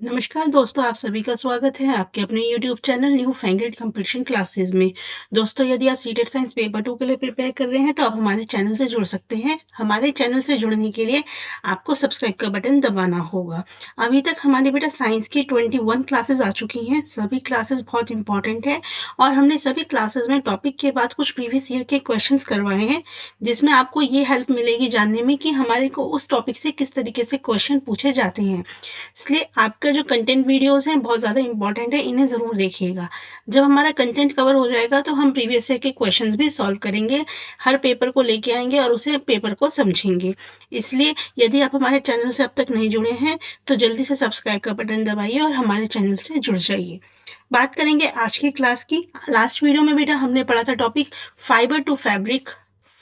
नमस्कार दोस्तों, आप सभी का स्वागत है आपके अपने YouTube channel new fangled competition classes में। दोस्तों, यदि आप सीटेट साइंस पेपर 2 के लिए प्रिपेयर कर रहे हैं तो आप हमारे चैनल से जुड़ सकते हैं। हमारे चैनल से जुड़ने के लिए आपको सब्सक्राइब का बटन दबाना होगा। अभी तक हमारे बेटा साइंस की 21 क्लासेस आ चुकी हैं। सभी क्लासेस बहुत इंपॉर्टेंट है और हमने सभी क्लासेस में टॉपिक के बाद कुछ प्रीवियस ईयर के क्वेश्चन करवाए हैं, जिसमें आपको ये हेल्प मिलेगी जानने में कि हमारे को उस टॉपिक से किस तरीके से क्वेश्चन पूछे जाते हैं। इसलिए आपका जो कंटेंट वीडियोस हैं बहुत ज़्यादा इंपॉर्टेंट है, इन्हें ज़रूर देखिएगा। जब हमारा कंटेंट कवर हो जाएगा तो हम प्रीवियस ईयर के क्वेश्चंस भी सॉल्व करेंगे, हर पेपर को लेके आएंगे और उसे पेपर को समझेंगे। इसलिए यदि आप हमारे चैनल से अब तक नहीं जुड़े हैं तो जल्दी से सब्सक्राइब का बटन दबाइए और हमारे चैनल से जुड़ जाइए। बात करेंगे आज की क्लास की। लास्ट वीडियो में बेटा हमने पढ़ा था topic fibre to fabric,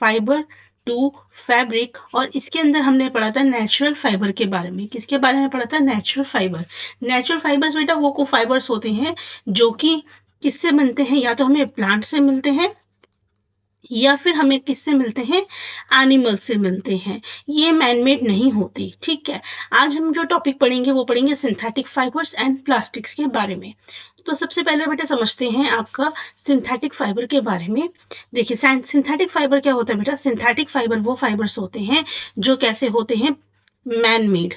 fibre to fabric, और इसके अंदर हमने पढ़ा था नेचुरल फाइबर के बारे में। किसके बारे में पढ़ा था? Natural fibre. नेचुरल फाइबर्स बेटा वो को फाइबर्स होते हैं जो कि किससे बनते हैं, या तो हमें प्लांट से मिलते हैं या फिर हमें किससे मिलते हैं? एनिमल से मिलते हैं। ये मैनमेड नहीं होती। ठीक है, आज हम जो टॉपिक पढ़ेंगे वो पढ़ेंगे सिंथेटिक फाइबर्स एंड प्लास्टिक्स के बारे में। तो सबसे पहले बेटा समझते हैं आपका सिंथेटिक फाइबर के बारे में। देखिए सिंथेटिक फाइबर क्या होता है बेटा? सिंथेटिक फाइबर वो फाइबर्स होते हैं जो कैसे होते हैं? मैनमेड।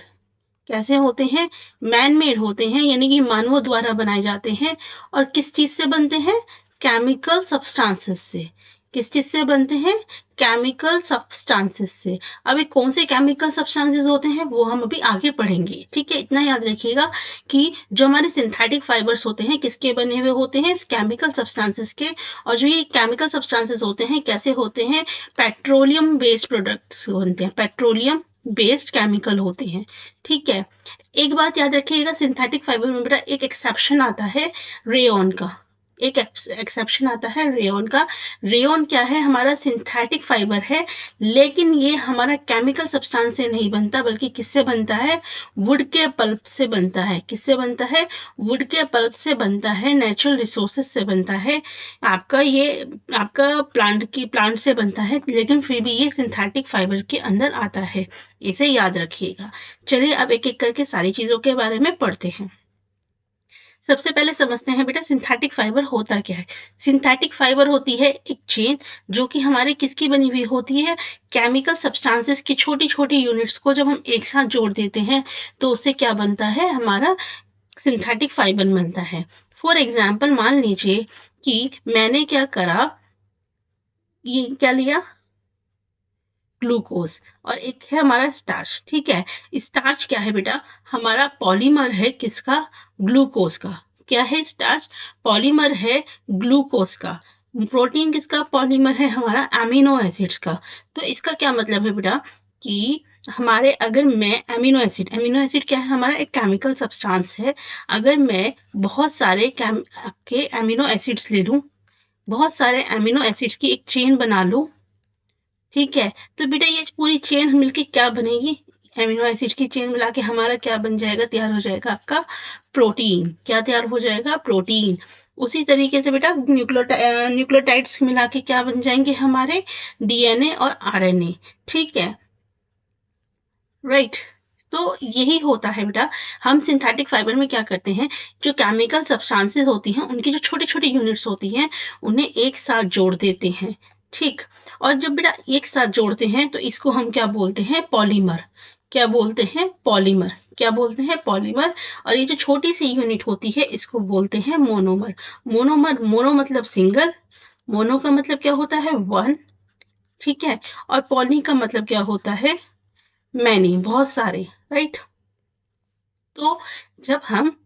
कैसे होते हैं? मैनमेड होते हैं, यानी कि मानवों द्वारा बनाए जाते हैं। और किस चीज से बनते हैं? केमिकल सब्सटेंसेस से। किस चीज से बनते हैं? केमिकल सब्सटेंसेस से। अभी कौन से केमिकल सब्सटेंसेस होते हैं वो हम अभी आगे पढ़ेंगे। ठीक है, इतना याद रखिएगा कि जो हमारे सिंथेटिक फाइबर्स होते हैं किसके बने हुए होते हैं? केमिकल सब्सटेंसेस के। और जो ये केमिकल सब्सटेंसेस होते हैं कैसे होते हैं? पेट्रोलियम बेस्ड प्रोडक्ट्स बनते हैं, पेट्रोलियम बेस्ड केमिकल होते हैं। ठीक है, एक बात याद रखिएगा, सिंथेटिक फाइबर में बेटा एक एक्सेप्शन आता है रेयॉन का। एक एक्सेप्शन आता है रेयॉन का। रेयॉन क्या है? हमारा सिंथेटिक फाइबर है, लेकिन ये हमारा केमिकल सब्सटेंस से नहीं बनता, बल्कि किससे बनता है? वुड के पल्प से बनता है। किससे बनता है? वुड के पल्प से बनता है, नेचुरल रिसोर्सेज से बनता है। आपका प्लांट से बनता है, लेकिन फिर भी ये सिंथेटिक फाइबर के अंदर आता है। इसे याद रखिएगा। चलिए अब एक एक करके सारी चीजों के बारे में पढ़ते हैं। सबसे पहले समझते हैं बेटा सिंथेटिक फाइबर होता क्या है। सिंथेटिक फाइबर होती है एक चेन जो कि हमारे किसकी बनी हुई होती है? केमिकल सब्सटेंसेस की छोटी छोटी यूनिट्स को जब हम एक साथ जोड़ देते हैं तो उससे क्या बनता है? हमारा सिंथेटिक फाइबर बनता है। फॉर एग्जाम्पल मान लीजिए कि मैंने क्या करा, ये क्या लिया? ग्लूकोज, और एक है हमारा स्टार्च। ठीक है, स्टार्च क्या है बेटा? हमारा पॉलीमर है किसका? ग्लूकोज का। क्या है स्टार्च? पॉलीमर है ग्लूकोज का। प्रोटीन किसका पॉलीमर है? हमारा अमीनो एसिड्स का। तो इसका क्या मतलब है बेटा कि हमारे अगर मैं अमीनो एसिड क्या है? हमारा एक केमिकल सब्सटेंस है। अगर मैं बहुत सारे आपके अमीनो एसिड्स ले लूं, बहुत सारे अमीनो एसिड्स की एक चेन बना लूं, ठीक है, तो बेटा ये पूरी चेन मिलके क्या बनेगी? एमिनो एसिड की चेन मिला के हमारा क्या बन जाएगा? तैयार हो जाएगा आपका प्रोटीन। क्या तैयार हो जाएगा? प्रोटीन। उसी तरीके से बेटा न्यूक्लियोटाइड्स मिला के क्या बन जाएंगे? हमारे डीएनए और आरएनए। ठीक है, राइट। तो यही होता है बेटा। हम सिंथेटिक फाइबर में क्या करते हैं, जो केमिकल सब्सटेंसेस होती हैं उनकी जो छोटी छोटी यूनिट्स होती हैं उन्हें एक साथ जोड़ देते हैं। ठीक, और जब बेटा एक साथ जोड़ते हैं तो इसको हम क्या बोलते हैं? पॉलीमर। क्या बोलते हैं? पॉलीमर। क्या बोलते हैं? पॉलीमर। और ये जो छोटी सी यूनिट होती है इसको बोलते हैं मोनोमर। मोनो मतलब सिंगल, मोनो का मतलब क्या होता है? वन। ठीक है, और पॉली का मतलब क्या होता है? मैनी, बहुत सारे। राइट, तो जब हम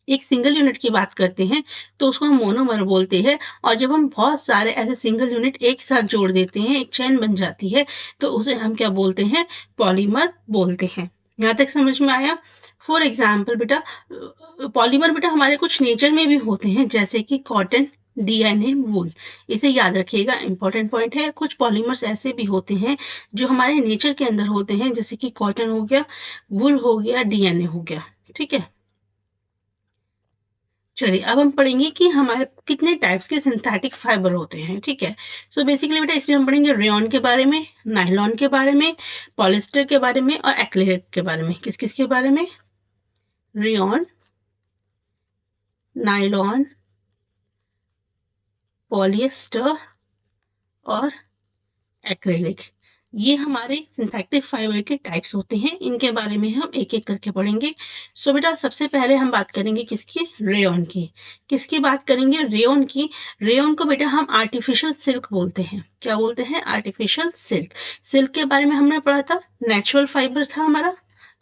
एक सिंगल यूनिट की बात करते हैं तो उसको हम मोनोमर बोलते हैं, और जब हम बहुत सारे ऐसे सिंगल यूनिट एक साथ जोड़ देते हैं, एक चेन बन जाती है, तो उसे हम क्या बोलते हैं? पॉलीमर बोलते हैं। यहाँ तक समझ में आया? फॉर एग्जाम्पल बेटा पॉलीमर बेटा हमारे कुछ नेचर में भी होते हैं, जैसे कि कॉटन, डीएनए, वूल। इसे याद रखिएगा, इंपॉर्टेंट पॉइंट है। कुछ पॉलीमर्स ऐसे भी होते हैं जो हमारे नेचर के अंदर होते हैं, जैसे कि कॉटन हो गया, वूल हो गया, डीएनए हो गया। ठीक है, चलिए अब हम पढ़ेंगे कि हमारे कितने टाइप्स के सिंथेटिक फाइबर होते हैं। ठीक है, सो बेसिकली बेटा इसमें हम पढ़ेंगे रेयॉन के बारे में, नायलॉन के बारे में, पॉलिस्टर के बारे में और एक्रिलिक के बारे में। किस किस के बारे में? रेयॉन, नायलॉन, पॉलिएस्टर और एक्रिलिक। ये हमारे सिंथेटिक फाइबर के टाइप्स होते हैं। इनके बारे में हम एक एक करके पढ़ेंगे। सो बेटा सबसे पहले हम बात करेंगे किसकी? रेयॉन की। किसकी बात करेंगे? रेयॉन की। रेयॉन को बेटा हम आर्टिफिशियल सिल्क बोलते हैं। क्या बोलते हैं? Artificial silk. सिल्क के बारे में हमने पढ़ा था, नेचुरल फाइबर था हमारा।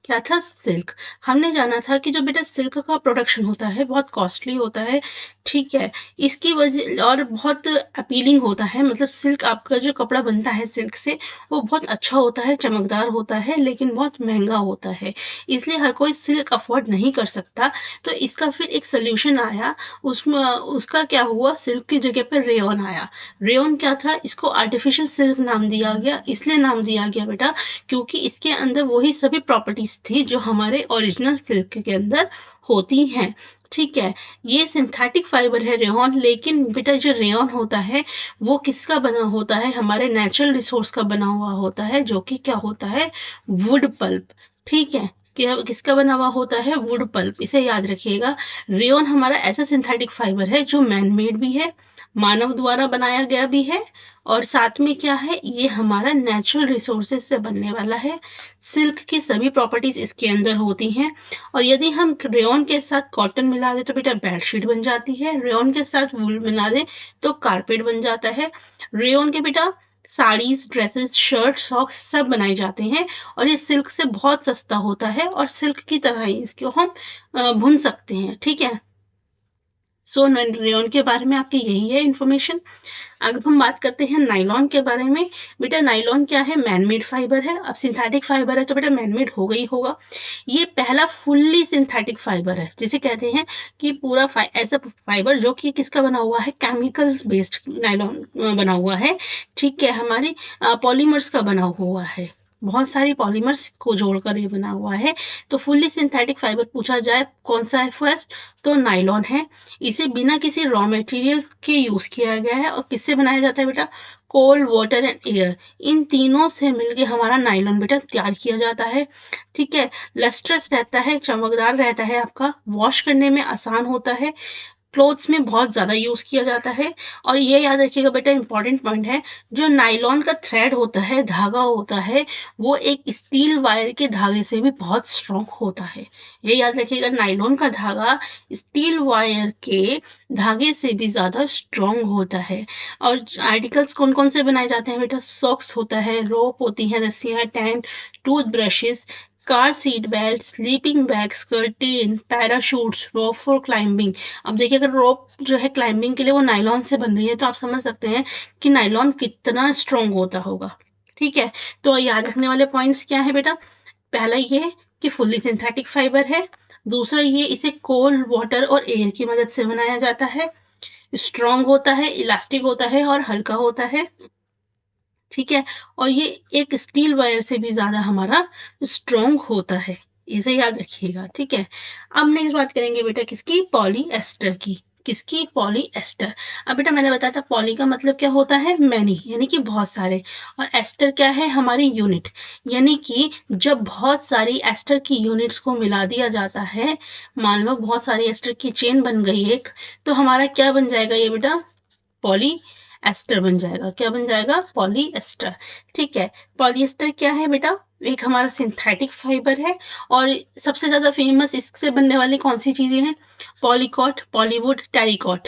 क्या था? सिल्क। हमने जाना था कि जो बेटा सिल्क का प्रोडक्शन होता है बहुत कॉस्टली होता है, ठीक है। इसकी वजह और बहुत अपीलिंग होता है, मतलब सिल्क आपका जो कपड़ा बनता है सिल्क से वो बहुत अच्छा होता है, चमकदार होता है, लेकिन बहुत महंगा होता है, इसलिए हर कोई सिल्क अफोर्ड नहीं कर सकता। तो इसका फिर एक सोल्यूशन आया, उसमें उसका क्या हुआ? सिल्क की जगह पर रेयॉन आया। रेयॉन क्या था? इसको आर्टिफिशियल सिल्क नाम दिया गया। इसलिए नाम दिया गया बेटा क्योंकि इसके अंदर वही सभी प्रॉपर्टीज थी जो हमारे ओरिजिनल सिल्क के अंदर होती हैं, ठीक है। ये सिंथेटिक फाइबर है रेयॉन, लेकिन बेटा जो रेयॉन होता है वो किसका बना होता है? हमारे नेचुरल रिसोर्स का बना हुआ होता है, जो कि क्या होता है? वुड पल्प, ठीक है। किसका बना हुआ होता है? Wood pulp. इसे याद रखिएगा। रेयॉन हमारा ऐसा सिंथेटिक फाइबर है जो मैनमेड भी है, मानव द्वारा बनाया गया भी है, और साथ में क्या है? ये हमारा नेचुरल रिसोर्सेज से बनने वाला है। सिल्क की सभी प्रॉपर्टीज इसके अंदर होती हैं। और यदि हम रेयॉन के साथ कॉटन मिला दें तो बेटा बेडशीट बन जाती है। रेयॉन के साथ वूल मिला दें तो कारपेट बन जाता है। रेयॉन के बेटा साड़ीज, ड्रेसेस, शर्ट, सॉक्स सब बनाए जाते हैं। और ये सिल्क से बहुत सस्ता होता है और सिल्क की तरह ही इसको हम भून सकते हैं, ठीक है। सो रेयॉन के बारे में आपकी यही है इंफॉर्मेशन। अब हम बात करते हैं नायलॉन के बारे में। बेटा नायलॉन क्या है? मैनमेड फाइबर है। अब सिंथेटिक फाइबर है तो बेटा मैनमेड होगा ही होगा। ये पहला फुल्ली सिंथेटिक फाइबर है, जिसे कहते हैं कि पूरा ऐसा फाइबर जो कि किसका बना हुआ है? केमिकल्स बेस्ड नायलॉन बना हुआ है, ठीक है। हमारी पॉलीमर्स का बना हुआ है, बहुत सारी पॉलीमर्स को जोड़कर ये बना हुआ है। तो फुल्ली सिंथेटिक फाइबर पूछा जाए कौन सा है फर्स्ट, तो नायलॉन है। इसे बिना किसी रॉ मटेरियल के यूज किया गया है। और किससे बनाया जाता है बेटा? कोल, वाटर एंड एयर, इन तीनों से मिलकर हमारा नायलॉन बेटा तैयार किया जाता है, ठीक है। लस्ट्रस रहता है, चमकदार रहता है, आपका वॉश करने में आसान होता है, क्लोथ्स में बहुत ज़्यादा यूज़ किया जाता है। और ये याद रखिएगा बेटा, इंपॉर्टेंट पॉइंट है, जो नायलॉन का थ्रेड होता है, धागा होता है, वो एक स्टील वायर के धागे से भी बहुत स्ट्रॉन्ग होता है। ये याद रखिएगा, नायलॉन का धागा स्टील वायर के धागे से भी ज़्यादा स्ट्रॉन्ग होता है। और आर्टिकल्स कौन कौन से बनाए जाते हैं बेटा? सॉक्स होता है, रोप होती है, रस्सियाँ, tent, tooth brushes, car seat belt, sleeping bags, curtain, parachutes, rope for climbing. अब देखिए, अगर रोप जो है क्लाइंबिंग के लिए वो नायलॉन से बन रही है तो आप समझ सकते हैं कि नायलॉन कितना स्ट्रॉन्ग होता होगा, ठीक है। तो याद रखने वाले पॉइंट्स क्या है बेटा? पहला ये कि फुल्ली सिंथेटिक फाइबर है। दूसरा ये, इसे कोल, वाटर और एयर की मदद से बनाया जाता है। स्ट्रॉन्ग होता है, इलास्टिक होता है और हल्का होता है, ठीक है। और ये एक स्टील वायर से भी ज्यादा हमारा स्ट्रॉन्ग होता है, इसे याद रखिएगा, ठीक है। अब नेक्स्ट बात करेंगे बेटा किसकी? पॉलीएस्टर की। किसकी? पॉलीएस्टर। अब बेटा मैंने बताया था पॉली का मतलब क्या होता है? मैनी, यानी कि बहुत सारे, और एस्टर क्या है? हमारी यूनिट, यानी कि जब बहुत सारी एस्टर की यूनिट्स को मिला दिया जाता है, मान लो बहुत सारी एस्टर की चेन बन गई एक, तो हमारा क्या बन जाएगा ये बेटा? पॉली एस्टर बन जाएगा। क्या बन जाएगा? पॉलीएस्टर, ठीक है। पॉलीएस्टर क्या है बेटा? एक हमारा सिंथेटिक फाइबर है। और सबसे ज्यादा फेमस इससे बनने वाली कौन सी चीजें हैं? पॉलीकॉट, पॉलीवुड, टेरिकॉट,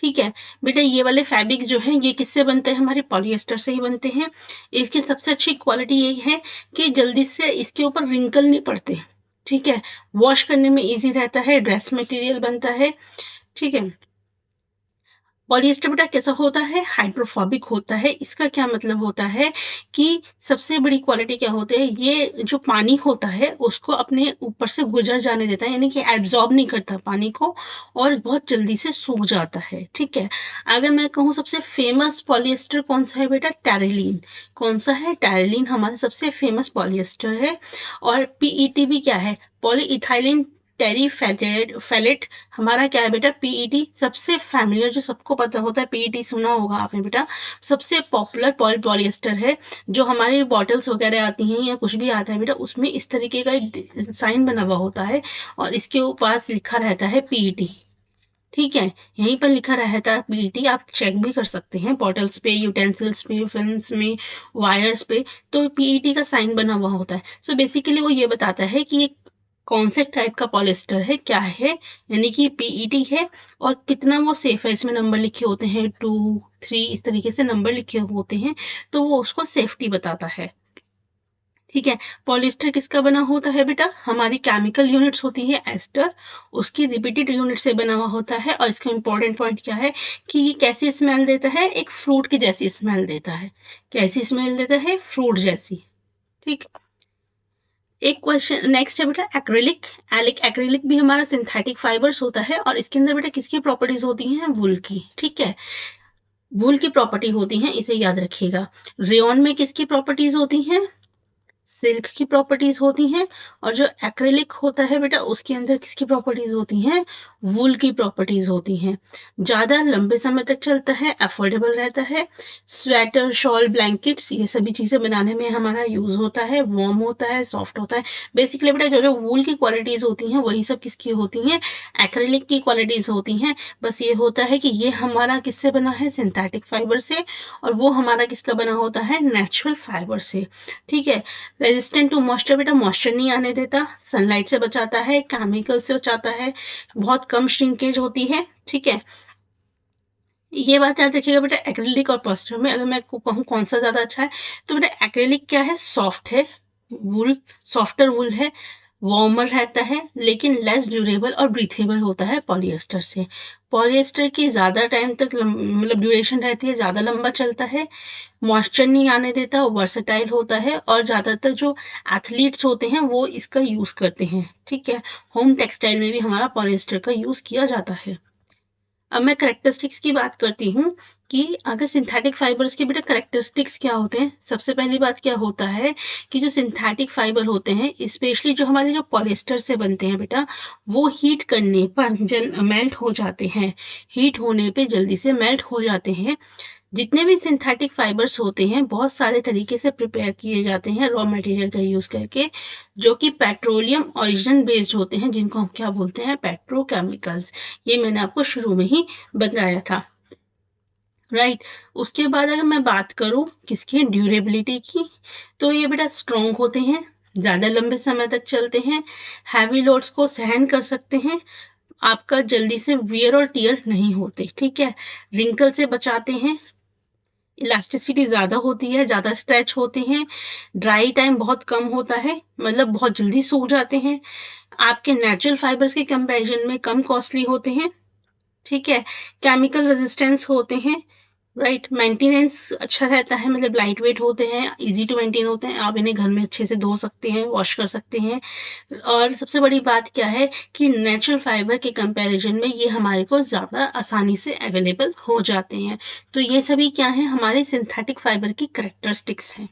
ठीक है। बेटा ये वाले फैब्रिक जो है ये किससे बनते हैं? हमारे पॉलीएस्टर से ही बनते हैं। इसकी सबसे अच्छी क्वालिटी ये है कि जल्दी से इसके ऊपर रिंकल नहीं पड़ते, ठीक है। वॉश करने में इजी रहता है, ड्रेस मटेरियल बनता है, ठीक है। पॉलिएस्टर बेटा कैसा होता है? हाइड्रोफोबिक होता है। इसका क्या मतलब होता है कि सबसे बड़ी क्वालिटी क्या होती है? ये जो पानी होता है उसको अपने ऊपर से गुजर जाने देता है, यानी कि एब्जॉर्ब नहीं करता पानी को, और बहुत जल्दी से सूख जाता है, ठीक है। अगर मैं कहूँ सबसे फेमस पॉलिएस्टर कौन सा है बेटा? टेरिलीन। कौन सा है? टेरिलीन हमारा सबसे फेमस पॉलिएस्टर है। और पीईटी भी क्या है? पॉलीइथाइलिन टेरी फेलेट हमारा क्या है बेटा, पीईटी सबसे फैमिलियर, जो सबको पता होता है, पीईटी सुना होगा आपने बेटा, सबसे पॉपुलर पॉलिएस्टर है। जो हमारी बॉटल्स वगैरह आती हैं या कुछ भी आता है बेटा, उसमें इस तरीके का एक साइन बना हुआ होता है और इसके पास लिखा रहता है पीईटी। ठीक है, यहीं पर लिखा रहता है पीईटी, आप चेक भी कर सकते हैं बॉटल्स पे, यूटेंसिल्स पे, फिल्म्स में, वायर्स पे, तो पीईटी का साइन बना हुआ होता है। सो बेसिकली वो ये बताता है कि ये कौन से टाइप का पॉलिएस्टर है, क्या है, यानी कि पीईटी है, और कितना वो सेफ है। इसमें नंबर लिखे होते हैं 2, 3, इस तरीके से नंबर लिखे होते हैं, तो वो उसको सेफ्टी बताता है। ठीक है, पॉलिएस्टर किसका बना होता है बेटा, हमारी केमिकल यूनिट्स होती है एस्टर, उसकी रिपीटेड यूनिट से बना हुआ होता है। और इसका इंपॉर्टेंट पॉइंट क्या है कि ये कैसी स्मेल देता है, एक फ्रूट की जैसी स्मेल देता है। कैसी स्मेल देता है, फ्रूट जैसी। ठीक, एक क्वेश्चन नेक्स्ट है बेटा, एक्रिलिक। एक्रिलिक भी हमारा सिंथेटिक फाइबर्स होता है और इसके अंदर बेटा किसकी प्रॉपर्टीज होती हैं, वुल की। ठीक है, वुल की प्रॉपर्टी होती है, इसे याद रखिएगा। रेयन में किसकी प्रॉपर्टीज होती हैं, सिल्क की प्रॉपर्टीज होती हैं। और जो एक्रिलिक होता है बेटा, उसके अंदर किसकी प्रॉपर्टीज होती हैं, वूल की प्रॉपर्टीज होती हैं। ज्यादा लंबे समय तक चलता है, अफोर्डेबल रहता है। स्वेटर, शॉल, ब्लैंकेट्स, ये सभी चीजें बनाने में हमारा यूज होता है। वार्म होता है, सॉफ्ट होता है। बेसिकली बेटा जो जो वूल की क्वालिटीज होती हैं वही सब किसकी होती हैं, एक्रिलिक की क्वालिटीज होती हैं। बस ये होता है कि ये हमारा किससे बना है, सिंथेटिक फाइबर से, और वो हमारा किसका बना होता है, नेचुरल फाइबर से। ठीक है, रेजिस्टेंट टू मॉइस्चर बेटा, मॉइस्चर नहीं आने देता, सनलाइट से बचाता है, केमिकल से बचाता है, बहुत कम श्रिंकेज होती है। ठीक है, ये बात याद रखिएगा बेटा, एक्रिलिक और पॉलिएस्टर में अगर मैं कहूँ कौन सा ज्यादा अच्छा है, तो बेटा एक्रिलिक क्या है, सॉफ्ट है, वुल सॉफ्टर वुल है, वार्मर रहता है, लेकिन लेस ड्यूरेबल और ब्रीथेबल होता है पॉलिएस्टर से। पॉलिएस्टर की ज्यादा टाइम तक मतलब ड्यूरेशन रहती है, ज्यादा लंबा चलता है, मॉइस्चर नहीं आने देता, वर्सेटाइल होता है, और ज्यादातर जो एथलीट्स होते हैं वो इसका यूज करते हैं। ठीक है, होम टेक्सटाइल में भी हमारा पॉलिएस्टर का यूज किया जाता है। अब मैं करेक्टरिस्टिक्स की बात करती हूँ कि अगर सिंथेटिक फाइबर्स के बेटा करेक्टरिस्टिक्स क्या होते हैं। सबसे पहली बात क्या होता है कि जो सिंथेटिक फाइबर होते हैं, स्पेशली जो हमारे जो पॉलिएस्टर से बनते हैं बेटा, वो हीट करने पर मेल्ट हो जाते हैं। हीट होने पे जल्दी से मेल्ट हो जाते हैं। जितने भी सिंथेटिक फाइबर्स होते हैं बहुत सारे तरीके से प्रिपेयर किए जाते हैं रॉ मटेरियल का यूज करके, जो कि पेट्रोलियम ओरिजिन बेस्ड होते हैं, जिनको हम क्या बोलते हैं, पेट्रोकेमिकल्स। ये मैंने आपको शुरू में ही बताया था। राइट, उसके बाद अगर मैं बात करूं किसकी, ड्यूरेबिलिटी की, तो ये बेटा स्ट्रॉन्ग होते हैं, ज्यादा लंबे समय तक चलते हैं, हैवी लोड्स को सहन कर सकते हैं, आपका जल्दी से वियर और टियर नहीं होते। ठीक है, रिंकल से बचाते हैं, इलास्टिसिटी ज्यादा होती है, ज्यादा स्ट्रेच होते हैं, ड्राई टाइम बहुत कम होता है, मतलब बहुत जल्दी सूख जाते हैं, आपके नेचुरल फाइबर्स के कंपैरिजन में कम कॉस्टली होते हैं। ठीक है, केमिकल रेजिस्टेंस होते हैं। राइट, मेंटेनेंस अच्छा रहता है, मतलब लाइट वेट होते हैं, इजी टू मेंटेन होते हैं, आप इन्हें घर में अच्छे से धो सकते हैं, वॉश कर सकते हैं। और सबसे बड़ी बात क्या है कि नेचुरल फाइबर के कंपैरिजन में ये हमारे को ज़्यादा आसानी से अवेलेबल हो जाते हैं। तो ये सभी क्या है, हमारे सिंथेटिक फाइबर की करेक्टरिस्टिक्स हैं।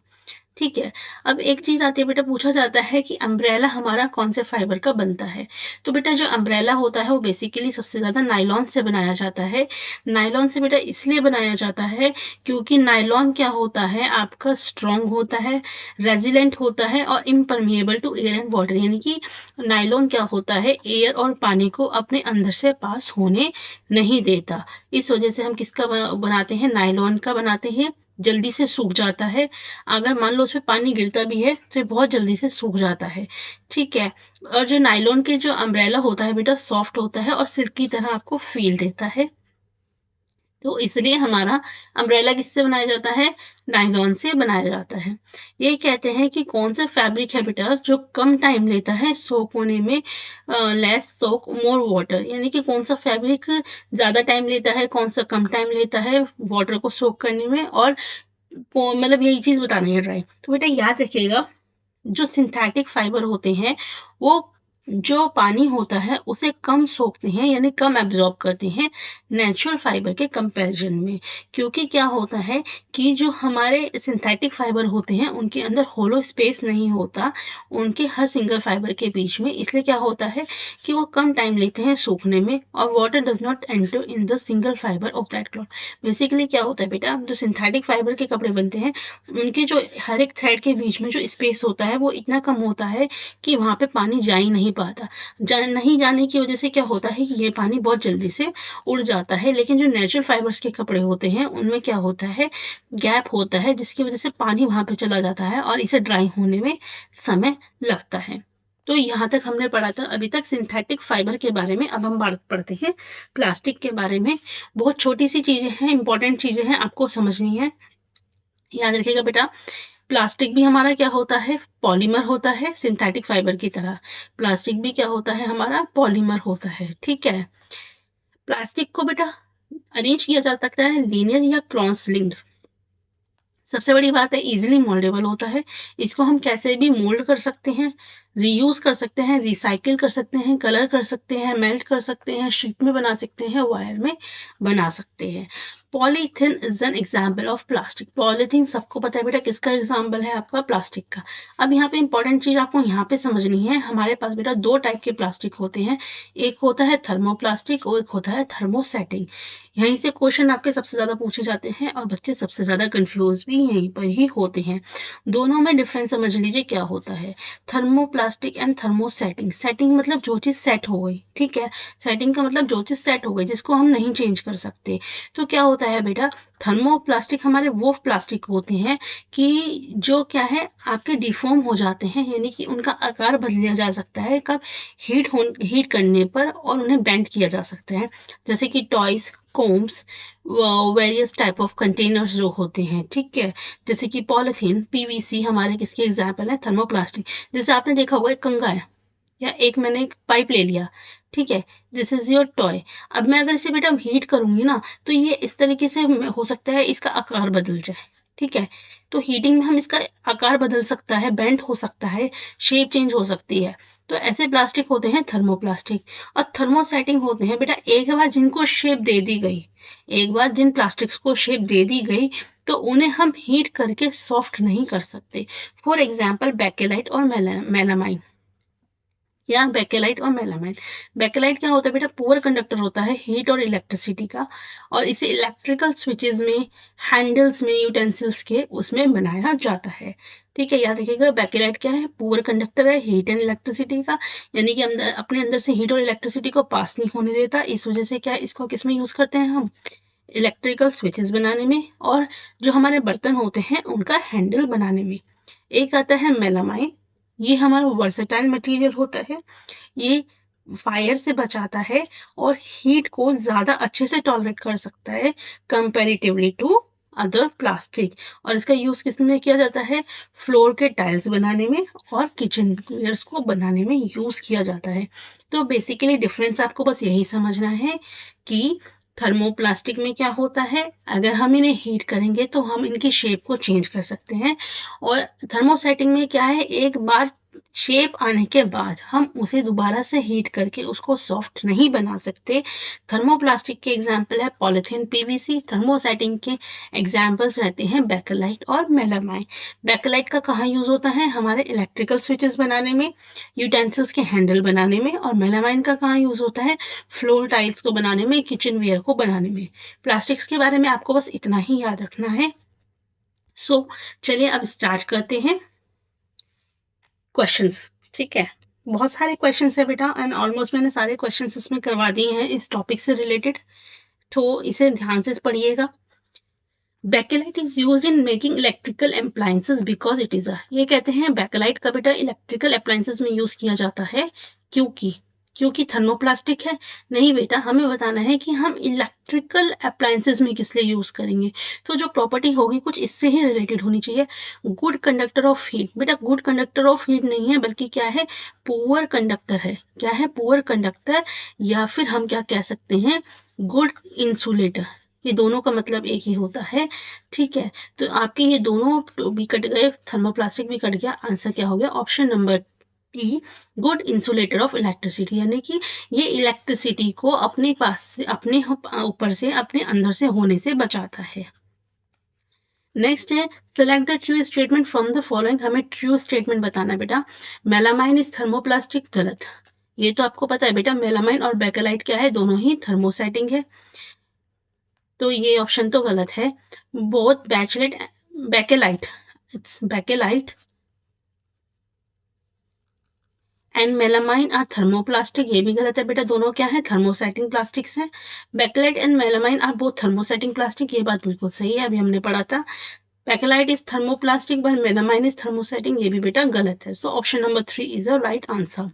ठीक है, अब एक चीज आती है बेटा, पूछा जाता है कि अम्ब्रेला हमारा कौन से फाइबर का बनता है। तो बेटा जो अम्ब्रेला होता है वो बेसिकली सबसे ज्यादा नायलॉन से बनाया जाता है। नायलॉन से बेटा इसलिए बनाया जाता है क्योंकि नायलॉन क्या होता है, आपका स्ट्रॉन्ग होता है, रेजिलेंट होता है, और impermeable to air and water, यानी कि नायलॉन क्या होता है, एयर और पानी को अपने अंदर से पास होने नहीं देता। इस वजह से हम किसका बनाते हैं, नायलॉन का बनाते हैं। जल्दी से सूख जाता है, अगर मान लो उसमें पानी गिरता भी है तो ये बहुत जल्दी से सूख जाता है। ठीक है, और जो नायलॉन के जो अम्ब्रेला होता है बेटा, सॉफ्ट होता है और सिल्क की तरह आपको फील देता है। तो इसलिए हमारा अम्ब्रेला किससे बनाया जाता है, नायलॉन से बनाया जाता है। ये कहते हैं कि कौन सा फैब्रिक है बेटा जो कम टाइम लेता है सोक होने में, लेस सोक मोर वाटर, यानी कि कौन सा फैब्रिक ज्यादा टाइम लेता है, कौन सा कम टाइम लेता है वाटर को सोक करने में, और मतलब यही चीज बतानी है ड्राई। तो बेटा याद रखिएगा, जो सिंथेटिक फाइबर होते हैं वो जो पानी होता है उसे कम सोखते हैं, यानी कम एब्जॉर्ब करते हैं नेचुरल फाइबर के कंपैरिजन में। क्योंकि क्या होता है कि जो हमारे सिंथेटिक फाइबर होते हैं उनके अंदर होलो स्पेस नहीं होता उनके हर सिंगल फाइबर के बीच में, इसलिए क्या होता है कि वो कम टाइम लेते हैं सूखने में और water does not enter in the single fibre of that cloth. Basically क्या होता है बेटा, जो सिंथेटिक फाइबर के कपड़े बनते हैं उनके जो हर एक थ्रेड के बीच में जो स्पेस होता है वो इतना कम होता है कि वहां पे पानी जा ही नहीं पाता। नहीं जाने की वजह से क्या होता है कि ये पानी बहुत जल्दी से उड़ जाता है। लेकिन जो नेचुरल फाइबर्स के कपड़े होते हैं उनमें क्या होता है, गैप होता है जिसकी वजह से पानी वहां पे चला जाता है और इसे ड्राई होने में समय लगता है। तो यहाँ तक हमने पढ़ा था अभी तक सिंथेटिक फाइबर के बारे में। अब हम बात पढ़ते हैं प्लास्टिक के बारे में। बहुत छोटी सी चीजें हैं, इंपॉर्टेंट चीजें हैं, आपको समझनी है, याद रखिएगा बेटा। प्लास्टिक भी हमारा क्या होता है, पॉलीमर होता है सिंथेटिक फाइबर की तरह। प्लास्टिक भी क्या होता है हमारा, पॉलीमर होता है, ठीक है। प्लास्टिक को बेटा अरेंज किया जा सकता है लीनियर या क्रॉस लिंक्ड। सबसे बड़ी बात है इजीली मोल्डेबल होता है, इसको हम कैसे भी मोल्ड कर सकते हैं, रीयूज कर सकते हैं, रिसाइकिल कर सकते हैं, कलर कर सकते हैं, मेल्ट कर सकते हैं, शीट में बना सकते हैं, वायर में बना सकते हैं। Polythene is an example of plastic. Polythene सबको पता है बेटा किसका एग्जाम्पल है, आपका प्लास्टिक का। अब यहाँ पे इंपॉर्टेंट चीज आपको यहाँ पे समझनी है, हमारे पास बेटा दो टाइप के प्लास्टिक होते हैं, एक होता है थर्मोप्लास्टिक और एक होता है थर्मोसेटिंग। यहीं से क्वेश्चन आपके सबसे ज्यादा पूछे जाते हैं और बच्चे सबसे ज्यादा कंफ्यूज भी यहीं पर ही होते हैं। दोनों में डिफरेंस समझ लीजिए क्या होता है। Thermoplastic and thermosetting. सेटिंग मतलब जो चीज सेट हो गई, ठीक है। सेटिंग का मतलब जो चीज सेट हो गई जिसको हम नहीं चेंज कर सकते। तो क्या होता है बेटा, थर्मोप्लास्टिक हमारे वो प्लास्टिक होते हैं कि जो क्या है आपके डिफॉर्म हो जाते हैं, यानी कि उनका आकार बदला जा सकता है कब, हीट करने पर, और उन्हें बेंड किया जा सकता है। जैसे कि toys, combs, various type of containers जो होते हैं, ठीक है। जैसे कि पॉलिथीन, पीवीसी हमारे किसके एग्जाम्पल है, थर्मोप्लास्टिक। जैसे आपने देखा होगा एक कंगा है या एक मैंने एक पाइप ले लिया, ठीक है, दिस इज योर टॉय। अब मैं अगर इसे बेटा हीट करूंगी ना तो ये इस तरीके से हो सकता है इसका आकार बदल जाए, ठीक है। तो हीटिंग में हम इसका आकार बदल सकता है, बेंड हो सकता है, शेप चेंज हो सकती है। तो ऐसे प्लास्टिक होते हैं थर्मोप्लास्टिक। और थर्मोसेटिंग होते हैं बेटा एक बार जिनको शेप दे दी गई, एक बार जिन प्लास्टिक्स को शेप दे दी गई तो उन्हें हम हीट करके सॉफ्ट नहीं कर सकते। फॉर एग्जाम्पल बेकेलाइट और मेलामाइन, या बेकेलाइट और मेलामाइन। बेकेलाइट क्या होता है बेटा, पुअर कंडक्टर होता है हीट और इलेक्ट्रिसिटी का, और इसे इलेक्ट्रिकल स्विचेस में, हैंडल्स में, यूटेंसिल्स के उसमें बनाया जाता है, ठीक है। याद रखिएगा बेकेलाइट क्या है, पुअर कंडक्टर है हीट एंड इलेक्ट्रिसिटी का, यानी कि अंदर अपने अंदर से हीट और इलेक्ट्रिसिटी को पास नहीं होने देता। इस वजह से क्या है, इसको किस में यूज करते हैं हम, इलेक्ट्रिकल स्विचेस बनाने में, और जो हमारे बर्तन होते हैं उनका हैंडल बनाने में। एक आता है मेलामाइन, ये हमारा वर्सेटाइल मटेरियल होता है, ये फायर से बचाता है और हीट को ज्यादा अच्छे से टॉलरेट कर सकता है कंपैरेटिवली टू अदर प्लास्टिक। और इसका यूज किस में किया जाता है, फ्लोर के टाइल्स बनाने में और किचन वेयर्स को बनाने में यूज किया जाता है। तो बेसिकली डिफरेंस आपको बस यही समझना है कि थर्मोप्लास्टिक में क्या होता है, अगर हम इन्हें हीट करेंगे तो हम इनकी शेप को चेंज कर सकते हैं, और थर्मोसेटिंग में क्या है, एक बार शेप आने के बाद हम उसे दोबारा से हीट करके उसको सॉफ्ट नहीं बना सकते। थर्मोप्लास्टिक के एग्जाम्पल है पॉलिथीन, पीवीसी। थर्मोसेटिंग के एग्जाम्पल्स रहते हैं बेकेलाइट और मेलामाइन। बेकेलाइट का कहाँ यूज होता है, हमारे इलेक्ट्रिकल स्विचेस बनाने में, यूटेंसिल्स के हैंडल बनाने में, और मेलामाइन का कहाँ यूज होता है, फ्लोर टाइल्स को बनाने में, किचन वेयर को बनाने में। प्लास्टिक्स के बारे में आपको बस इतना ही याद रखना है। चलिए अब स्टार्ट करते हैं क्वेश्चंस, ठीक है। बहुत सारे क्वेश्चंस है बेटा, एंड ऑलमोस्ट मैंने सारे क्वेश्चंस इसमें करवा दिए हैं इस टॉपिक से रिलेटेड, तो इसे ध्यान से पढ़िएगा। Bakelite is used in making electrical appliances because it is ये कहते हैं बेकेलाइट का बेटा इलेक्ट्रिकल अप्लायंसेस में यूज किया जाता है क्योंकि थर्मोप्लास्टिक है। नहीं बेटा, हमें बताना है कि हम इलेक्ट्रिकल अप्लायंसेस में किस लिए यूज करेंगे। तो जो प्रॉपर्टी होगी कुछ इससे ही रिलेटेड होनी चाहिए। गुड कंडक्टर ऑफ हीट, बेटा गुड कंडक्टर ऑफ हीट नहीं है बल्कि क्या है, पुअर कंडक्टर है। क्या है, पुअर कंडक्टर, या फिर हम क्या कह सकते हैं, गुड इंसुलेटर। ये दोनों का मतलब एक ही होता है, ठीक है। तो आपके ये दोनों भी कट गए, थर्मोप्लास्टिक भी कट गया, आंसर क्या हो गया, option number E good insulator of electricity, यानी कि ये इलेक्ट्रिसिटी को अपने पास से, अपने ऊपर से, अपने अंदर से होने से बचाता है। नेक्स्ट है select the true statement from the following. हमें ट्रू स्टेटमेंट बताना है बेटा। मेलामाइन इज थर्मोप्लास्टिक, गलत। ये तो आपको पता है बेटा, मेलामाइन और बेकेलाइट क्या है, दोनों ही थर्मोसेटिंग है, तो ये ऑप्शन तो गलत है। Both bakelite, its bakelite and melamine are thermoplastic, ये भी गलत है बेटा, दोनों क्या है, थर्मोसेटिंग प्लास्टिक्स हैं। Bakelite and melamine are both thermosetting plastic, ये बात बिल्कुल सही है, अभी हमने पढ़ा था। Bakelite is thermoplastic but melamine is thermosetting, ये भी बेटा गलत है। So option number 3 is the right answer.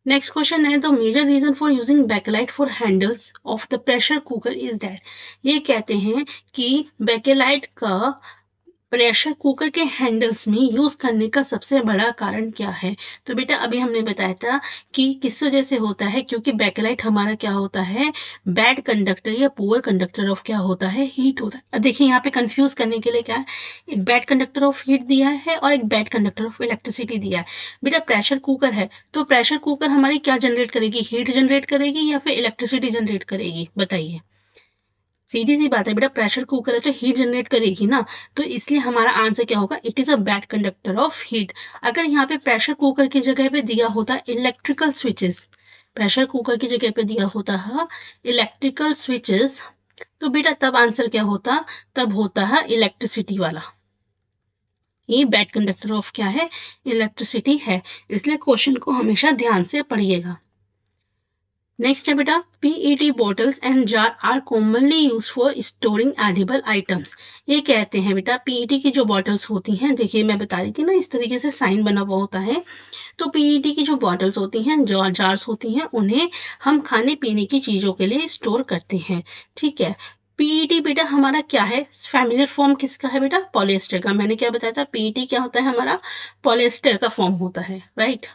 Next question है, the major reason for using bakelite for handles of the pressure cooker is that. ये कहते हैं कि बेकेलाइट का प्रेशर कुकर के हैंडल्स में यूज करने का सबसे बड़ा कारण क्या है। तो बेटा अभी हमने बताया था कि किस वजह से होता है, क्योंकि बेकेलाइट हमारा क्या होता है, बैड कंडक्टर या पुअर कंडक्टर ऑफ क्या होता है, हीट होता है। अब देखिए यहाँ पे कंफ्यूज करने के लिए क्या है, एक बैड कंडक्टर ऑफ हीट दिया है और एक बैड कंडक्टर ऑफ इलेक्ट्रिसिटी दिया है। बेटा प्रेशर कुकर है, तो प्रेशर कुकर हमारी क्या जनरेट करेगी, हीट जनरेट करेगी या फिर इलेक्ट्रिसिटी जनरेट करेगी, बताइए। सीधी सी बात है बेटा, प्रेशर कुकर है तो हीट जनरेट करेगी ना, तो इसलिए हमारा आंसर क्या होगा, it is a bad conductor of heat. अगर यहाँ पे प्रेशर कुकर की जगह पे दिया होता इलेक्ट्रिकल स्विचेस, प्रेशर कुकर की जगह पे दिया होता है इलेक्ट्रिकल स्विचेस, तो बेटा तब आंसर क्या होता, तब होता है इलेक्ट्रिसिटी वाला। ये बैड कंडक्टर ऑफ क्या है, इलेक्ट्रिसिटी है, इसलिए क्वेश्चन को हमेशा ध्यान से पढ़िएगा। नेक्स्ट है बेटा, PET bottles and jar are commonly use for storing edible items. ये कहते हैं बेटा, पीईटी की जो बॉटल्स होती हैं, देखिए मैं बता रही थी ना, इस तरीके से साइन बना हुआ होता है, तो पीईटी की जो बॉटल्स होती हैं, जो जार्स होती हैं, उन्हें हम खाने पीने की चीजों के लिए स्टोर करते हैं, ठीक है। पीईटी बेटा हमारा क्या है, फैमिलियर फॉर्म किसका है बेटा, पॉलिएस्टर का। मैंने क्या बताया था, पीईटी क्या होता है हमारा, पॉलिएस्टर का फॉर्म होता है, राइट।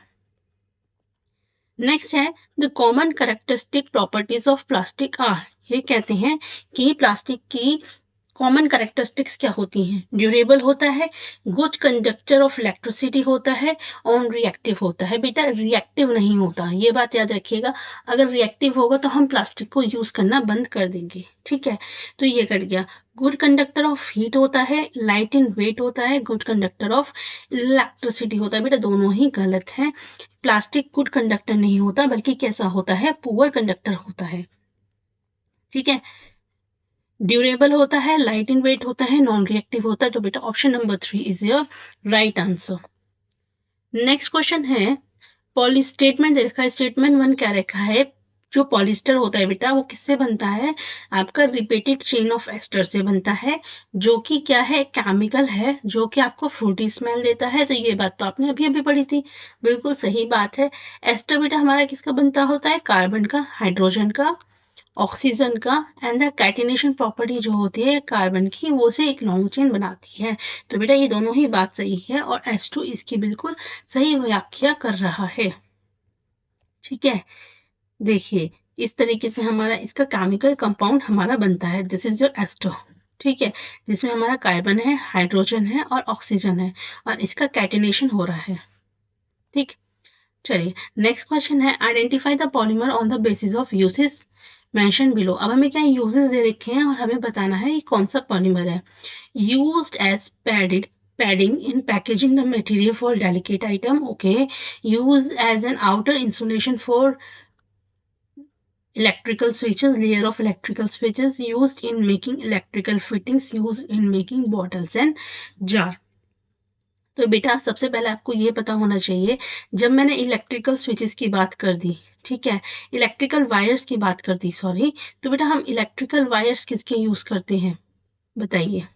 नेक्स्ट है the common characteristic properties of plastic are. ये कहते हैं कि प्लास्टिक की कॉमन कैरेक्टरिस्टिक्स क्या होती हैं, ड्यूरेबल होता है, गुड कंडक्टर ऑफ इलेक्ट्रिसिटी होता है, और रिएक्टिव होता है। बेटा रिएक्टिव नहीं होता, ये बात याद रखिएगा, अगर रिएक्टिव होगा तो हम प्लास्टिक को यूज करना बंद कर देंगे, ठीक है। तो ये कट गया। गुड कंडक्टर ऑफ हीट होता है, लाइट इन वेट होता है, गुड कंडक्टर ऑफ इलेक्ट्रिसिटी होता है। बेटा दोनों ही गलत है, प्लास्टिक गुड कंडक्टर नहीं होता, बल्कि कैसा होता है, पुअर कंडक्टर होता है, ठीक है। ड्यूरेबल होता है, लाइट इन वेट होता है, नॉन रिएक्टिव होता है, तो बेटा option number 3 is your right answer. Next question है, पॉली स्टेटमेंट दे रखा है, स्टेटमेंट 1 क्या रखा है, जो पॉलिस्टर होता है बेटा वो किससे बनता है, आपका रिपीटेड चेन ऑफ एस्टर से बनता है, जो कि क्या है, केमिकल है, जो कि आपको फ्रूटी स्मेल देता है। तो ये बात तो आपने अभी अभी पढ़ी थी, बिल्कुल सही बात है। एस्टर बेटा हमारा किसका बनता होता है, कार्बन का, हाइड्रोजन का, ऑक्सीजन का, एंड द कैटिनेशन प्रॉपर्टी जो होती है कार्बन की, वो से एक लॉन्ग चेन बनाती है। तो बेटा ये दोनों ही बात सही है, और H2 इसकी बिल्कुल सही व्याख्या कर रहा है, ठीक है। देखिए इस तरीके से हमारा इसका केमिकल कंपाउंड हमारा बनता है, दिस इज योर एस्टर, ठीक है, जिसमें हमारा कार्बन है, हाइड्रोजन है और ऑक्सीजन है, और इसका कैटिनेशन हो रहा है, ठीक। चलिए नेक्स्ट क्वेश्चन है, identify the polymer on the basis of uses mention below. अब हमें क्या यूजेस दे रखे हैं और हमें बताना है ये कौन सा पॉलीमर है। Used as padding in packaging the material for delicate item, okay, used as an outer insulation for electrical switches, layer of electrical switches, used in making electrical fittings, used in making bottles and jar। तो बेटा सबसे पहले आपको ये पता होना चाहिए, जब मैंने इलेक्ट्रिकल स्विचेस की बात कर दी, ठीक है, इलेक्ट्रिकल वायर्स की बात कर दी, सॉरी, तो बेटा हम इलेक्ट्रिकल वायर्स किसके यूज करते हैं, बताइए।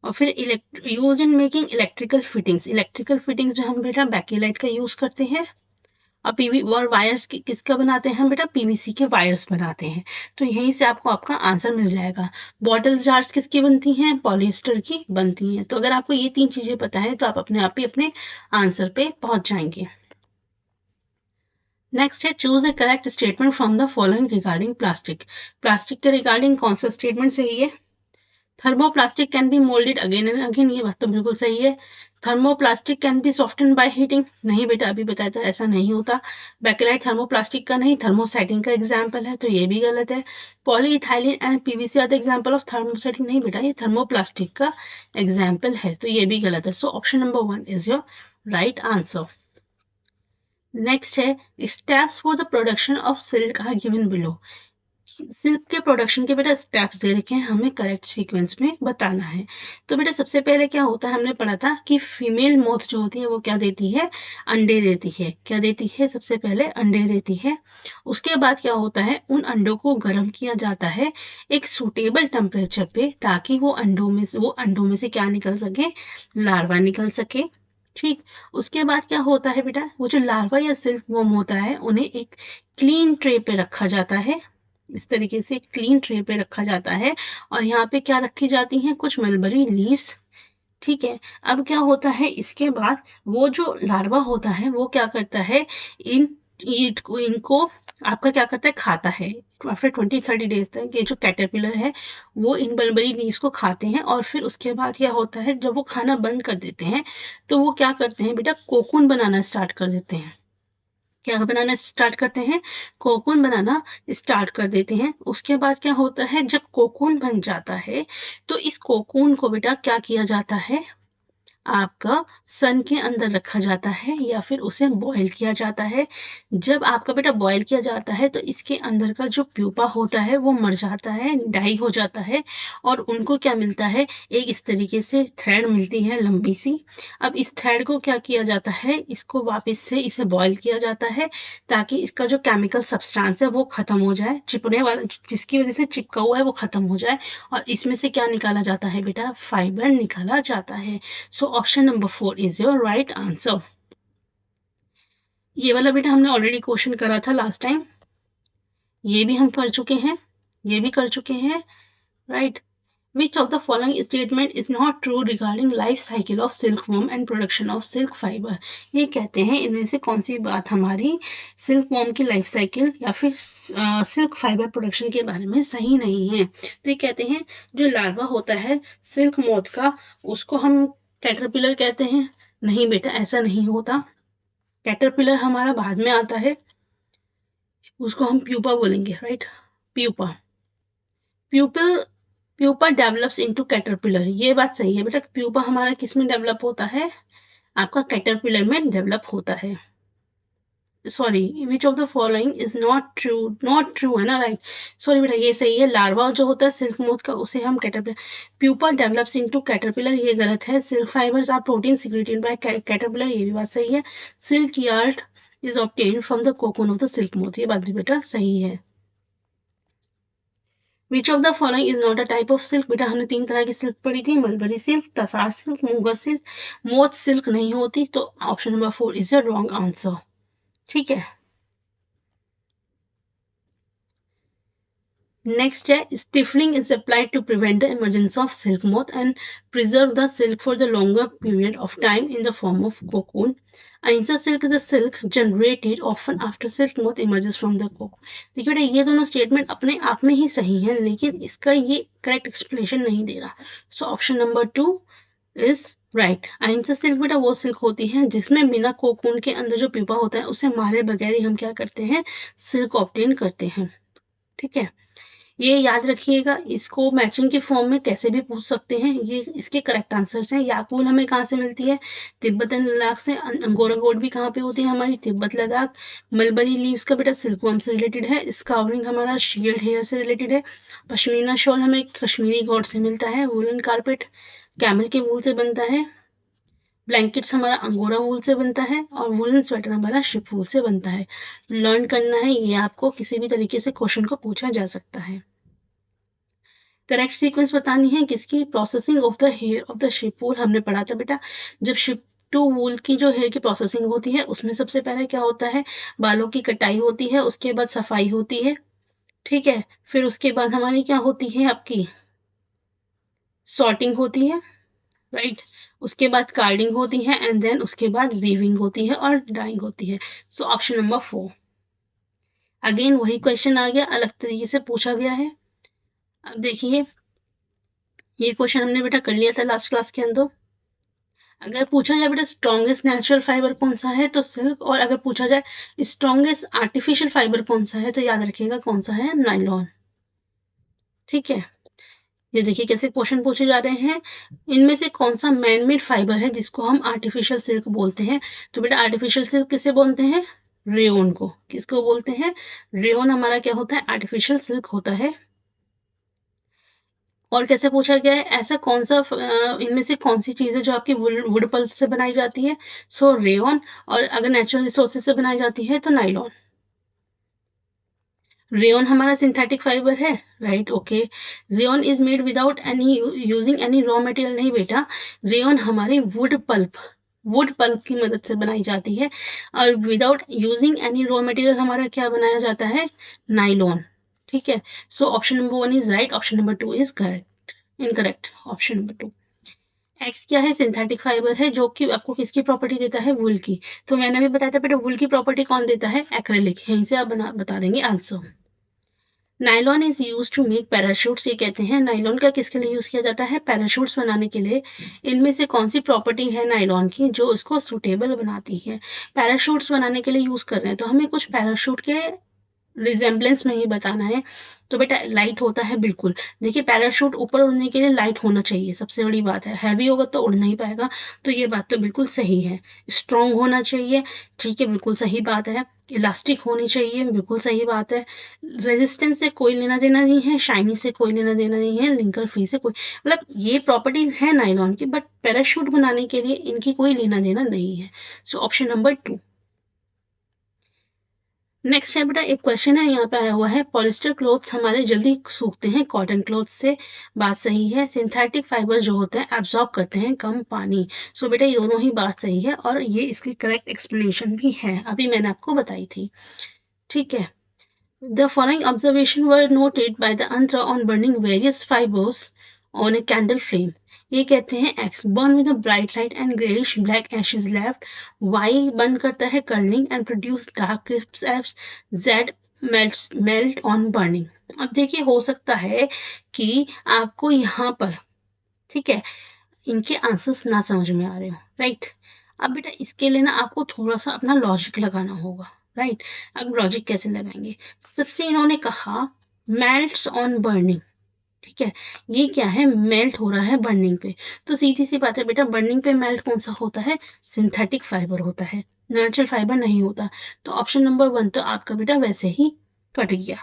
और फिर use in making electrical fittings में हम बेटा बैकेलाइट का यूज करते हैं, और पीवी और वायर्स किसका बनाते हैं हम बेटा, पीवीसी के वायर्स बनाते हैं। तो यहीं से आपको आपका आंसर मिल जाएगा। बॉटल्स जार्स किसकी बनती हैं, पॉलिएस्टर की बनती हैं। तो अगर आपको ये 3 चीजें पता है तो आप अपने आप ही अपने आंसर पे पहुंच जाएंगे। नेक्स्ट है, choose the correct statement from the following regarding plastic. Plastic के रिगार्डिंग कौन सा स्टेटमेंट सही है, thermoplastic can be moulded again and again, ये बात तो बिल्कुल सही है। Thermoplastic can be soften by heating, नहीं बेटा अभी बताया था ऐसा नहीं होता। बैकेलाइट थर्मोप्लास्टिक का नहीं, थर्मोसेटिंग का एग्जाम्पल है, तो ये भी गलत है। Polyethylene and PVC are the example of thermosetting, नहीं बेटा ये थर्मोप्लास्टिक का एग्जाम्पल है, तो ये भी गलत है। So option number 1 is your right answer. Next है, steps for the production of silk are given below. Silk के प्रोडक्शन के बेटा स्टेप्स दे रखे हैं, हमें करेक्ट सीक्वेंस में बताना है। तो बेटा सबसे पहले क्या होता है, हमने पढ़ा था कि फीमेल मोथ जो होती है वो क्या देती है, अंडे देती है। क्या देती है, सबसे पहले अंडे देती है। उसके बाद क्या होता है, उन अंडों को गर्म किया जाता है एक सूटेबल टेम्परेचर पे, ताकि वो अंडों में से क्या निकल सके, लार्वा निकल सके। ठीक, उसके बाद क्या होता है बेटा, वो जो लार्वा या सिल्क वॉर्म होता है उन्हें एक क्लीन ट्रे पे रखा जाता है। इस तरीके से क्लीन ट्रे पे रखा जाता है, और यहाँ पे क्या रखी जाती हैं, कुछ मलबरी लीव्स। ठीक है, अब क्या होता है, इसके बाद वो जो लार्वा होता है वो क्या करता है, इन इनको आपका क्या करता है, खाता है। आफ्टर 20-30 डेज तक ये जो कैटरपिलर है वो इन मलबरी लीव्स को खाते हैं, और फिर उसके बाद क्या होता है, जब वो खाना बंद कर देते हैं तो वो क्या करते हैं बेटा, कोकून बनाना स्टार्ट कर देते हैं। क्या बनाना स्टार्ट करते हैं, कोकून बनाना स्टार्ट कर देते हैं। उसके बाद क्या होता है, जब कोकून बन जाता है तो इस कोकून को बेटा क्या किया जाता है, आपका सन के अंदर रखा जाता है या फिर उसे बॉईल किया जाता है। जब आपका बेटा बॉईल किया जाता है तो इसके अंदर का जो प्यूपा होता है वो मर जाता है, डाई हो जाता है, और उनको क्या मिलता है, एक इस तरीके से थ्रेड मिलती है लंबी सी। अब इस थ्रेड को क्या किया जाता है, इसको वापस से इसे बॉईल किया जाता है, ताकि इसका जो केमिकल सब्सटेंस है वो खत्म हो जाए, चिपने वाला जिसकी वजह से चिपका हुआ है वो खत्म हो जाए, और इसमें से क्या निकाला जाता है बेटा, फाइबर निकाला जाता है। So option number 4 is your right answer. ये वाला बेटा हमने ऑलरेडी क्वेश्चन करा था लास्ट टाइम, ये भी हम कर चुके हैं, ये भी कर चुके हैं, right. Which of the following statement is not true regarding life cycle of silkworm and production of silk fiber? ये कहते हैं इनमें से कौन सी बात हमारी सिल्कवॉर्म की लाइफ साइकिल या फिर सिल्क फाइबर प्रोडक्शन के बारे में सही नहीं है। तो ये कहते हैं जो लार्वा होता है सिल्क मोथ का, उसको हम कैटरपिलर कहते हैं। नहीं बेटा ऐसा नहीं होता, कैटरपिलर हमारा बाद में आता है, उसको हम प्यूपा बोलेंगे, right. Pupa, pupal, pupa develops into caterpillar, ये बात सही है बेटा। प्यूपा हमारा किस में डेवलप होता है, आपका कैटरपिलर में डेवलप होता है। Sorry, which of the following is not true, not true है ना, राइट। सॉरी बेटा ये सही है, लार्वा जो होता है सिल्क मोथ का उसे हम caterpillar, pupa develops into caterpillar ये गलत है। Silk fibres are protein secreted by caterpillar, ये भी बात सही है। Silk yard is obtained from the cocoon of the silk moth, ये बात भी बेटा सही है। Which of the following is not a type of silk, बेटा हमने 3 तरह की सिल्क पढ़ी थी, mulberry silk, tasar silk, muga silk. Moth silk नहीं होती, तो option number 4 is the wrong answer. ठीक है, नेक्स्ट है, stifling is applied to prevent the emergence of silk moth and preserve the silk for the longer period of time in the form of cocoon. Ansa silk is a silk generated often after silk moth emerges from the cocoon। देखिए बेटा ये दोनों statement अपने आप में ही सही है, लेकिन इसका ये करेक्ट एक्सप्लेनेशन नहीं दे रहा। सो ऑप्शन नंबर 2 इज राइट। अहिंसा सिल्क बेटा वो सिल्क होती है जिसमें बिना कोकून के अंदर जो प्यूपा होता है उसे मारे बगैर ही हम क्या करते हैं, सिल्क ऑब्टेन करते हैं। ठीक है, ये याद रखिएगा, इसको मैचिंग के फॉर्म में कैसे भी पूछ सकते हैं। ये इसके करेक्ट आंसर्स हैं। याकूल हमें कहाँ से मिलती है, तिब्बत एंड लद्दाख से। अंगोरा गोल्ड भी कहाँ पे होती है हमारी, तिब्बत लद्दाख। मलबरी लीव्स का बेटा सिल्कवर्म से रिलेटेड है। स्काउरिंग हमारा शील्ड हेयर से रिलेटेड है। पश्मीना शॉल हमें कश्मीरी गॉड से मिलता है। वुलन कारपेट कैमल के वूल से बनता है। ब्लैंकेट्स हमारा अंगोरा वूल से बनता है, और वुलन स्वेटर हमारा शिप वूल से बनता है। लर्न करना है, ये आपको किसी भी तरीके से क्वेश्चन को पूछा जा सकता है। करेक्ट सीक्वेंस बतानी है किसकी, processing of the hair of the sheep wool हमने पढ़ा था बेटा। जब शिप टू वूल की जो हेयर की प्रोसेसिंग होती है उसमें सबसे पहले क्या होता है, बालों की कटाई होती है, उसके बाद सफाई होती है। ठीक है, फिर उसके बाद हमारी क्या होती है, आपकी सॉर्टिंग होती है, राइट। उसके बाद कार्डिंग होती है, एंड देन उसके बाद वीविंग होती है और डाइंग होती है। So option number 4। अगेन वही क्वेश्चन आ गया, अलग तरीके से पूछा गया है। अब देखिए, ये क्वेश्चन हमने बेटा कर लिया था लास्ट क्लास के अंदर। अगर पूछा जाए बेटा स्ट्रॉन्गेस्ट नेचुरल फाइबर कौन सा है तो सिल्क, और अगर पूछा जाए स्ट्रॉन्गेस्ट आर्टिफिशियल फाइबर कौन सा है तो याद रखिएगा कौन सा है, नायलॉन। ठीक है, ये देखिए कैसे क्वेश्चन पूछे जा रहे हैं। इनमें से कौन सा मैनमेड फाइबर है जिसको हम आर्टिफिशियल सिल्क बोलते हैं? तो बेटा आर्टिफिशियल सिल्क किसे बोलते हैं? रेयोन को। किसको बोलते हैं? रेयोन हमारा क्या होता है? आर्टिफिशियल सिल्क होता है। और कैसे पूछा गया है, ऐसा कौन सा इनमें से कौन सी चीज है जो आपकी वुड पल्प से बनाई जाती है? सो रेयोन। और अगर नेचुरल रिसोर्सेज से बनाई जाती है तो नाइलॉन। रेयोन हमारा सिंथेटिक फाइबर है, right? Okay. Rayon is made without any using any raw material, नहीं बेटा, रेयोन हमारी वुड पल्प की मदद से बनाई जाती है, और without using any raw material हमारा क्या बनाया जाता है? नाइलॉन। ठीक है, so option number 1 is right, option number 2 is correct, incorrect, option number 2। X क्या है? सिंथेटिक फाइबर है जो कि आपको किसकी प्रॉपर्टी देता है? वुल की। तो मैंने भी बताया था बेटा वुल की प्रॉपर्टी कौन देता है? एक्रेलिक। यहीं से आप बता देंगे answer. Nylon is use to make parachutes, ये कहते हैं नाइलॉन का किसके लिए यूज किया जाता है? पैराशूट्स बनाने के लिए। इनमें से कौन सी प्रॉपर्टी है नाइलॉन की जो इसको सुटेबल बनाती है? पैराशूट्स बनाने के लिए यूज कर रहे हैं तो हमें कुछ पैराशूट के रिजेम्बलेंस में ही बताना है। तो बेटा लाइट होता है, बिल्कुल। देखिए पैराशूट ऊपर उड़ने के लिए लाइट होना चाहिए, सबसे बड़ी बात है। हैवी होगा तो उड़ नहीं पाएगा, तो ये बात तो बिल्कुल सही है। स्ट्रॉन्ग होना चाहिए, ठीक है, बिल्कुल सही बात है। इलास्टिक होनी चाहिए, बिल्कुल सही बात है। रेजिस्टेंस से कोई लेना देना नहीं है, शाइनी से कोई लेना देना नहीं है, लिंकर फ्री से कोई, मतलब ये प्रॉपर्टीज है नाइलॉन की, बट पैराशूट बनाने के लिए इनकी कोई लेना देना नहीं है। So option number 2। नेक्स्ट है बेटा, एक क्वेश्चन है यहाँ पे आया हुआ है, पॉलिस्टर क्लोथ्स हमारे जल्दी सूखते हैं कॉटन क्लोथ से, बात सही है। सिंथेटिक फाइबर जो होते हैं एब्जॉर्ब करते हैं कम पानी। सो बेटा ये दोनों ही बात सही है, और ये इसकी करेक्ट एक्सप्लेनेशन भी है, अभी मैंने आपको बताई थी। ठीक है, the following observation were noted by the अंतर on burning various fibres on a candle flame. ये कहते हैं X burn with a bright light and greyish black ashes left, Y burn करता है curling and produce dark crisp ash, Z melt on burning. अब देखिए हो सकता है कि आपको यहाँ पर, ठीक है, इनके आंसर्स ना समझ में आ रहे हो, राइट? अब बेटा इसके लिए ना आपको थोड़ा सा अपना लॉजिक लगाना होगा, राइट? अब लॉजिक कैसे लगाएंगे? सबसे इन्होंने कहा मेल्ट्स ऑन बर्निंग, ठीक है, ये क्या है? मेल्ट हो रहा है बर्निंग पे, तो सीधी सी बात है बेटा बर्निंग पे मेल्ट कौन सा होता है? सिंथेटिक फाइबर होता है, नेचुरल फाइबर नहीं होता। तो ऑप्शन नंबर 1 तो आपका बेटा वैसे ही कट गया।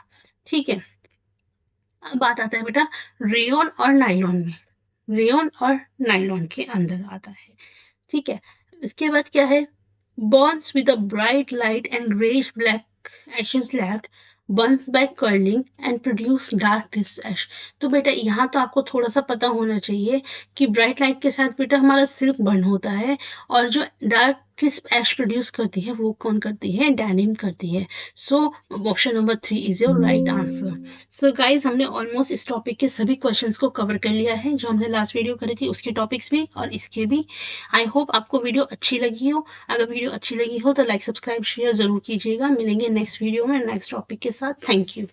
ठीक है, अब बात आता है बेटा रेयन और नायलॉन में, रेयन और नायलॉन के अंदर आता है। ठीक है, इसके बाद क्या है? Burns with a bright light and greyish black ashes left, burns by curling and produce dark crisp ash. तो बेटा यहाँ तो आपको थोड़ा सा पता होना चाहिए कि ब्राइट लाइट के साथ बेटा हमारा सिल्क बर्न होता है, और जो डार्क क्रिस्प एश प्रोड्यूस करती है वो कौन करती है? डेनिम करती है। So option number 3 is your right answer. So guys हमने ऑलमोस्ट इस टॉपिक के सभी क्वेश्चंस को कवर कर लिया है, जो हमने लास्ट वीडियो करी थी उसके टॉपिक्स भी और इसके भी। आई होप आपको वीडियो अच्छी लगी हो। अगर वीडियो अच्छी लगी हो तो लाइक सब्सक्राइब शेयर जरूर कीजिएगा। मिलेंगे नेक्स्ट वीडियो में नेक्स्ट टॉपिक के साथ। Thank you.